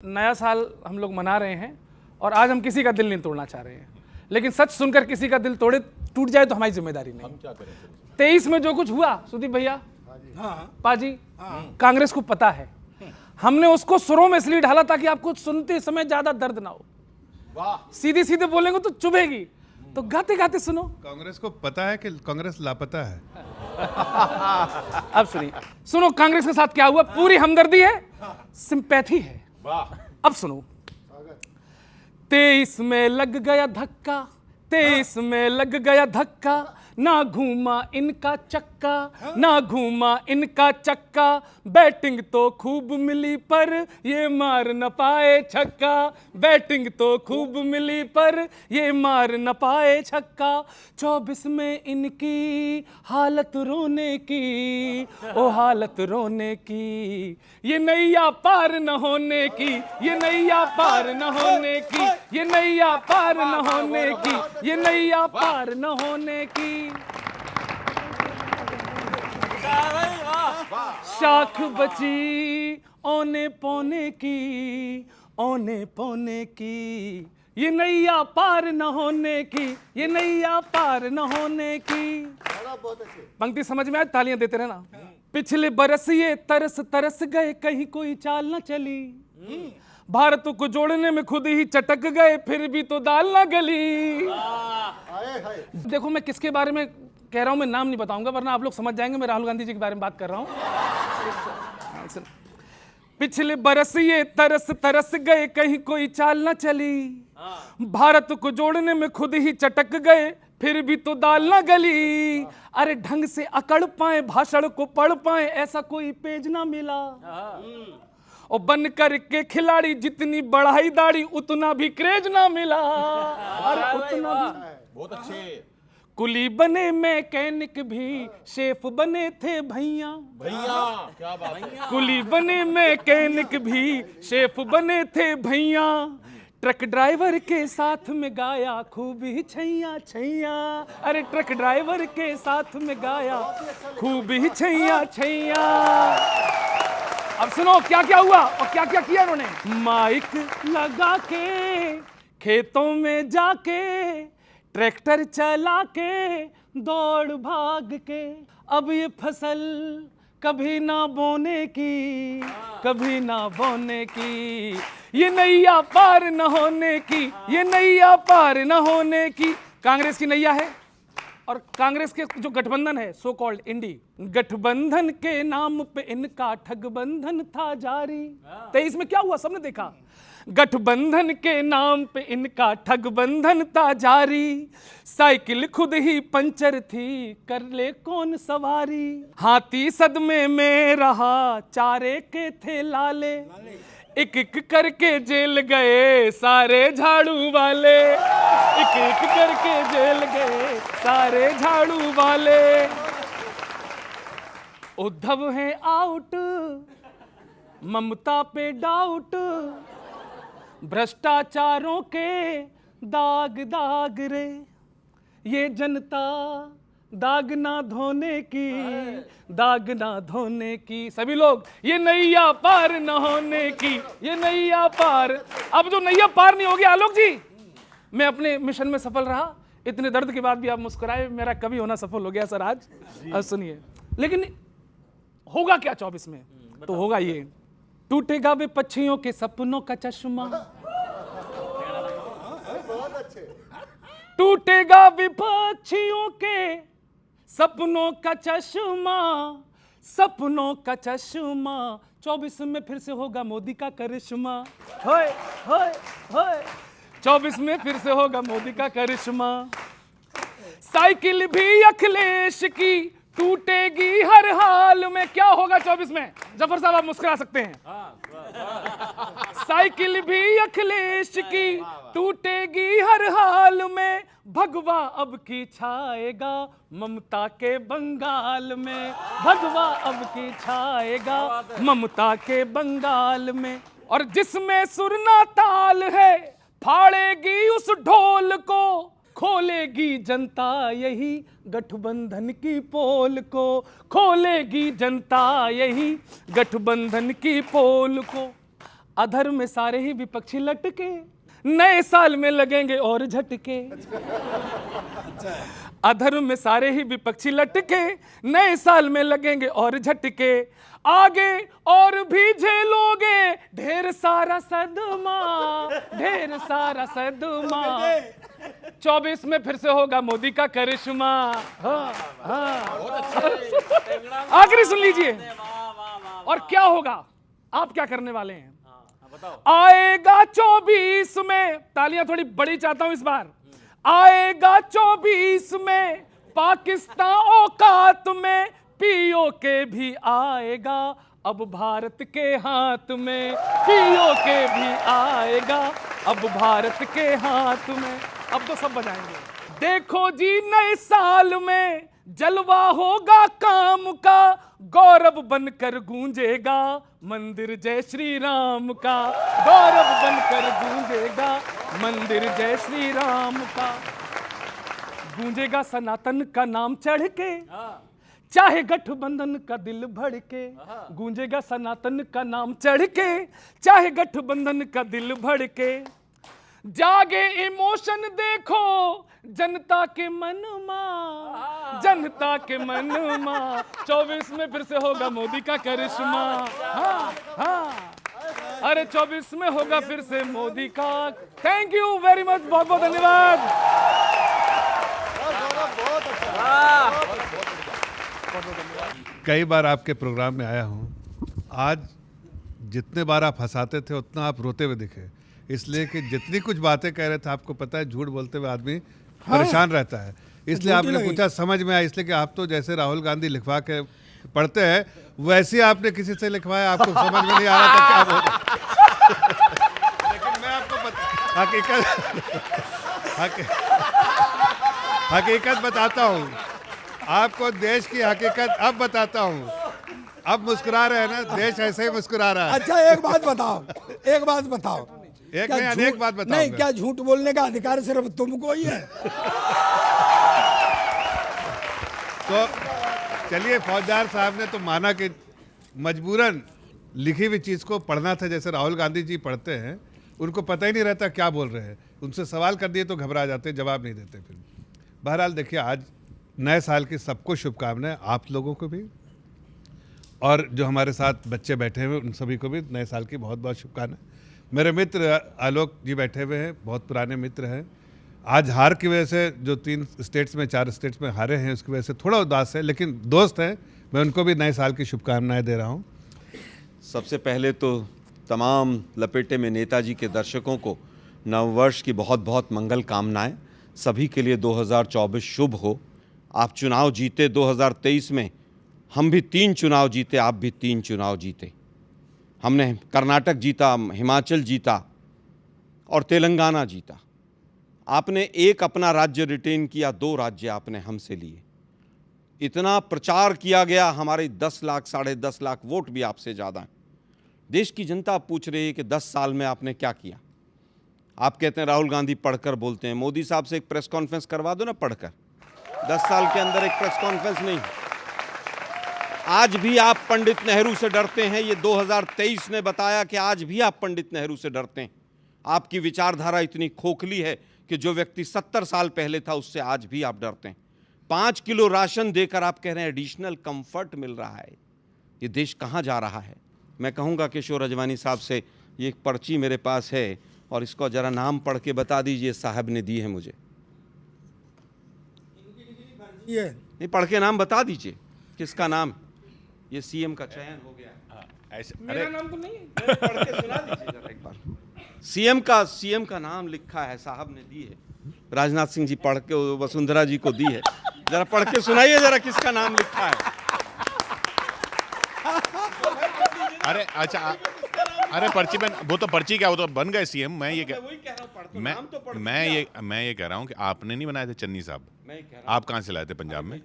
नया साल हम लोग मना रहे हैं और आज हम किसी का दिल नहीं तोड़ना चाह रहे हैं, लेकिन सच सुनकर किसी का दिल टूट जाए तो हमारी जिम्मेदारी नहीं। हम क्या करें? 23 में जो कुछ हुआ सुदीप भैया, पाजी, कांग्रेस को पता है। हमने उसको सुरों में इसलिए ढाला ताकि आपको सुनते समय ज्यादा दर्द ना हो। सीधे सीधे बोलेंगे तो चुभेगी, तो गाते गाते सुनो। कांग्रेस को पता है कि कांग्रेस लापता है। अब सुनिए, सुनो कांग्रेस के साथ क्या हुआ। पूरी हमदर्दी है, सिंपैथी है। अब सुनो। 23 में लग गया धक्का, 23 में लग गया धक्का, ना घूमा इनका चक्का, ना घूमा इनका चक्का। बैटिंग तो खूब मिली पर ये मार न पाए छक्का, बैटिंग तो खूब मिली पर ये मार न पाए छक्का। 24 में इनकी हालत रोने की, ओ हालत रोने की, ये नैया पार न होने की, ये नैया पार न होने की, ये नैया पार न होने की, ये नैया पार न होने की। शाख बची औने पौने की, औने पौने की, ये नैया पार न होने की, ये नैया पार न होने की। पंक्ति समझ में आए? तालियां देते रहना। पिछले बरस ये तरस तरस गए, कहीं कोई चाल न चली, भारत को जोड़ने में खुद ही चटक गए, फिर भी तो दाल न गली। देखो मैं किसके बारे में कह रहा हूं, मैं नाम नहीं बताऊंगा वरना आप लोग समझ जाएंगे मैं राहुल गांधी जी के बारे में बात कर रहा हूं। पिछले बरस ये तरस तरस गए, कहीं कोई चाल न चली, भारत को जोड़ने में खुद ही चटक गए, फिर भी तो दाल न गली। अरे ढंग से अकड़ पाए, भाषण को पढ़ पाए, ऐसा कोई पेज ना मिला। और बन करके खिलाड़ी जितनी बढ़ाई दाढ़ी, उतना भी क्रेज ना मिला। अरे उतना भी। बहुत अच्छे। कुली बने मैकेनिक भी, शेफ बने थे भैया, भैया क्या बात। कुली बने मैकेनिक भी, शेफ बने थे भैया, ट्रक ड्राइवर के साथ में गाया खूब ही छैया छैया। अरे ट्रक ड्राइवर के साथ में गाया खूब ही छैया छैया। अब सुनो क्या क्या हुआ और क्या क्या किया उन्होंने। माइक लगा के खेतों में जाके, ट्रैक्टर चला के, दौड़ भाग के, अब ये फसल कभी ना बोने की, कभी ना बोने की, ये नैया पार न होने की, ये नैया पार न होने की। कांग्रेस की नैया है और कांग्रेस के जो गठबंधन है सो कॉल्ड इंडी, गठबंधन के नाम पे इनका ठगबंधन था जारी। 23 में क्या हुआ सबने देखा। गठबंधन के नाम पे इनका ठगबंधन था जारी, साइकिल खुद ही पंचर थी, कर ले कौन सवारी। हाथी सदमे में रहा, चारे के थे लाले, एक एक करके जेल गए सारे झाड़ू वाले, एक एक करके जेल गए सारे झाड़ू वाले। उद्धव है आउट, ममता पे डाउट, भ्रष्टाचारों के दाग दाग रे, ये जनता दाग ना धोने की, दाग ना धोने की। सभी लोग ये नैया पार न होने की, ये नैया पार। अब जो नैया पार नहीं होगी आलोक जी, मैं अपने मिशन में सफल रहा। इतने दर्द के बाद भी आप मुस्कुराए, मेरा कभी होना सफल हो गया सर आज। सुनिए, लेकिन होगा क्या 24 में? तो होगा ये, टूटेगा वे पक्षियों के सपनों का चश्मा, टूटेगा वे पक्षियों के सपनों का चश्मा, सपनों का चश्मा। 24 में फिर से होगा मोदी का करिश्मा, होए होए होए। 24 में फिर से होगा मोदी का करिश्मा। साइकिल भी अखिलेश की टूटेगी हर हाल में। क्या होगा 24 में? जफर साहब आप मुस्कुरा सकते हैं। साइकिल भी अखिलेश की टूटेगी हर हाल में, भगवा अब की छाएगा ममता के बंगाल में, भगवा अब की छाएगा ममता के बंगाल में। और जिसमें सुरना ताल है, फाड़ेगी उस ढोल को, खोलेगी जनता यही गठबंधन की पोल को, खोलेगी जनता यही गठबंधन की पोल को। अधर में सारे ही विपक्षी लटके, नए साल में लगेंगे और झटके। अधर में सारे ही विपक्षी लटके, नए साल में लगेंगे और झटके। आगे और भी झेलोगे ढेर सारा सदमा, ढेर सारा सदमा। 24 में फिर से होगा मोदी का करिश्मा। हाँ, हाँ। आखिरी सुन लीजिए। और क्या होगा, आप क्या करने वाले हैं? आएगा 24 में, तालियां थोड़ी बड़ी चाहता हूं इस बार। आएगा 24 में पाकिस्तान औकात में, पीओके भी आएगा अब भारत के हाथ में, पीओके भी आएगा अब भारत के हाथ में। अब तो सब बजाएंगे। देखो जी नए साल में जलवा होगा काम का, गौरव बनकर गूंजेगा मंदिर जय श्री राम का, गौरव बनकर गूंजेगा मंदिर जय श्री राम का। गूंजेगा सनातन का नाम चढ़ के, चाहे गठबंधन का दिल भड़के। गूंजेगा सनातन का नाम चढ़ के, चाहे गठबंधन का दिल भड़के। जागे इमोशन देखो जनता के मन मा, जनता के मन मा। 24 में फिर से होगा मोदी का करिश्मा। हाँ, हाँ। अरे 24 में होगा फिर से मोदी का। थैंक यू वेरी मच, बहुत बहुत धन्यवाद। कई बार आपके प्रोग्राम में आया हूँ, आज जितने बार आप हंसाते थे उतना आप रोते हुए दिखे, इसलिए कि जितनी कुछ बातें कह रहे थे, आपको पता है झूठ बोलते हुए आदमी परेशान रहता है, इसलिए आपने पूछा, समझ में आया। इसलिए कि आप तो जैसे राहुल गांधी लिखवा के पढ़ते हैं वैसे ही आपने किसी से लिखवाया, आपको समझ में नहीं आ रहा था क्या बोल। लेकिन मैं आपको हकीकत बताता हूँ, आपको देश की हकीकत अब बताता हूँ। अब मुस्कुरा रहे हैं ना, देश ऐसे ही मुस्कुरा रहा है। अच्छा एक बात बताओ, एक बात बताओ, एक नहीं अनेक बात बताओ। नहीं, क्या झूठ बोलने का अधिकार सिर्फ तुमको ही है? तो चलिए, फौजदार साहब ने तो माना कि मजबूरन लिखी हुई चीज़ को पढ़ना था, जैसे राहुल गांधी जी पढ़ते हैं, उनको पता ही नहीं रहता क्या बोल रहे हैं, उनसे सवाल कर दिए तो घबरा जाते, जवाब नहीं देते। फिर बहरहाल देखिए, आज नए साल की सबको शुभकामनाएं, आप लोगों को भी, और जो हमारे साथ बच्चे बैठे हुए उन सभी को भी नए साल की बहुत बहुत शुभकामनाएं। मेरे मित्र आलोक जी बैठे हुए हैं, बहुत पुराने मित्र हैं। आज हार की वजह से जो 3 स्टेट्स में 4 स्टेट्स में हारे हैं उसकी वजह से थोड़ा उदास है, लेकिन दोस्त हैं, मैं उनको भी नए साल की शुभकामनाएं दे रहा हूं। सबसे पहले तो तमाम लपेटे में नेताजी के दर्शकों को नववर्ष की बहुत बहुत मंगल कामनाएं। सभी के लिए 2024 शुभ हो। आप चुनाव जीते 2023 में, हम भी 3 चुनाव जीते, आप भी 3 चुनाव जीते। हमने कर्नाटक जीता, हिमाचल जीता और तेलंगाना जीता। आपने एक अपना राज्य रिटेन किया, 2 राज्य आपने हमसे लिए। इतना प्रचार किया गया, हमारे 10 लाख 10.5 लाख वोट भी आपसे ज़्यादा हैं। देश की जनता पूछ रही है कि 10 साल में आपने क्या किया। आप कहते हैं राहुल गांधी पढ़कर बोलते हैं, मोदी साहब से एक प्रेस कॉन्फ्रेंस करवा दो ना पढ़कर। 10 साल के अंदर एक प्रेस कॉन्फ्रेंस नहीं। आज भी आप पंडित नेहरू से डरते हैं, ये 2023 ने बताया कि आज भी आप पंडित नेहरू से डरते हैं। आपकी विचारधारा इतनी खोखली है कि जो व्यक्ति 70 साल पहले था उससे आज भी आप डरते हैं। 5 किलो राशन देकर आप कह रहे हैं एडिशनल कंफर्ट मिल रहा है। ये देश कहाँ जा रहा है? मैं कहूँगा किशोर रजवानी साहब से, ये एक पर्ची मेरे पास है और इसको ज़रा नाम पढ़ के बता दीजिए, साहब ने दी है मुझे। ये नहीं, पढ़ के नाम बता दीजिए किसका नाम। ये सीएम का चयन हो गया। मेरा नाम तो नहीं है। पढ़ के सुना दीजिए जरा एक बार। सीएम का नाम लिखा है, साहब ने दी है। राजनाथ सिंह जी पढ़ के, वसुंधरा जी को दी है, जरा पढ़ के सुनाइए जरा किसका नाम लिखा है। अरे अच्छा, अरे पर्ची बन, वो तो पर्ची क्या, वो तो बन गए सीएम। मैं ये कह रहा हूँ कि आपने नहीं बनाए थे चन्नी साहब, आप कहाँ से लाए थे पंजाब में?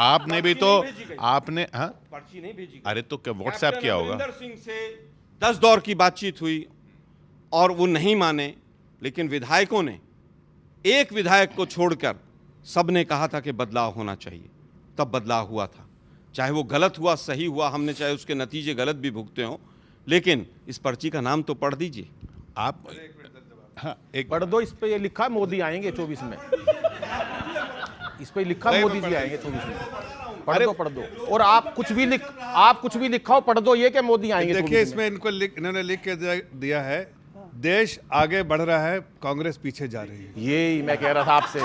आपने भी तो आपने, हाँ पर्ची नहीं भेजी। अरे तो व्हाट्सएप किया होगा। अमरिंदर सिंह से 10 दौर की बातचीत हुई और वो नहीं माने, लेकिन विधायकों ने, एक विधायक को छोड़कर सबने कहा था कि बदलाव होना चाहिए, तब बदलाव हुआ था। चाहे वो गलत हुआ, सही हुआ, हमने चाहे उसके नतीजे गलत भी भुगते हों, लेकिन इस पर्ची का नाम तो पढ़ दीजिए। आप हाँ, एक पढ़ दो, इस पे ये लिखा है मोदी आएंगे 24 में। इस पे लिखा नहीं, मोदी मैं जी पढ़ आएंगे 24 में। पढ़ दो। और आप कुछ भी लिखा हो, पढ़ दो ये कि मोदी आएंगे 24 देखिए में। इसमें इन्होंने लिख के दिया है, देश आगे बढ़ रहा है, कांग्रेस पीछे जा रही है। यही मैं कह रहा था आपसे।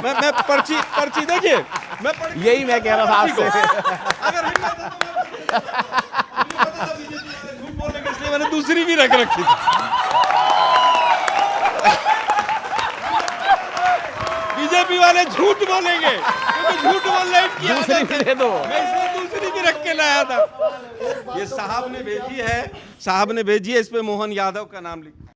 मैं पर्ची देखिए, यही मैं कह रहा था आपसे। अगर हिम्मत है तो झूठ बोलने के, इसलिए मैंने दूसरी भी रख रखी थी। बीजेपी वाले झूठ बोलेंगे क्योंकि झूठ बोलना इनकी आदत है। दूसरी दे दो। मैं इसलिए दूसरी भी रख के लाया था। ये साहब ने भेजी है, इस पे मोहन यादव का नाम लिखा है।